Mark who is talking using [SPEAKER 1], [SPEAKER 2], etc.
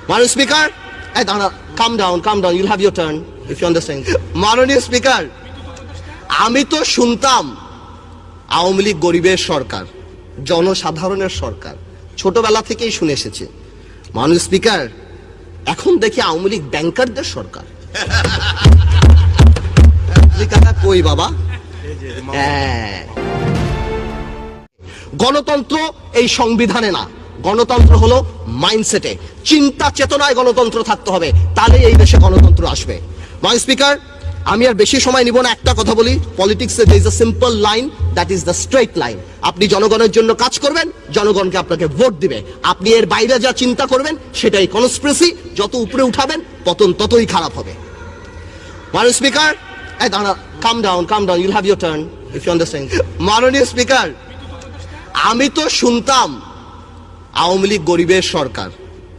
[SPEAKER 1] মাননীয় speaker, calm down, you'll have your turn if you understand. মাননীয় speaker, আমি তো শুনতাম আওয়ামী লীগ গরিবের সরকার, জনসাধারণের সরকার, ছোটবেলা থেকেই শুনে এসেছি। মাননীয় স্পিকার, এখন দেখি আওয়ামী লীগ ব্যাংকারদের সরকার। কই বাবা? গণতন্ত্র এই সংবিধানে না, গণতন্ত্র হলো মাইন্ডসেটে, চিন্তা চেতনায় গণতন্ত্র থাকতে হবে, তাহলে এই দেশে গণতন্ত্র আসবে। মাননীয় স্পিকার, আমি আর বেশি সময় নিব না, একটা কথা বলি, পলিটিক্সে there is a simple line, that is the straight line. আপনি জনগণের জন্য কাজ করবেন, জনগণকে আপনাকে ভোট দিবে। আপনি এর বাইরে যা চিন্তা করবেন সেটাই কনস্পিরেসি, যত উপরে উঠাবেন পতন ততই খারাপ হবে। মাননীয় speaker, calm down, you'll have your turn if you understand. মাননীয় স্পিকার, আমি তো শুনতাম আওয়ামী লীগ গরিবের সরকার,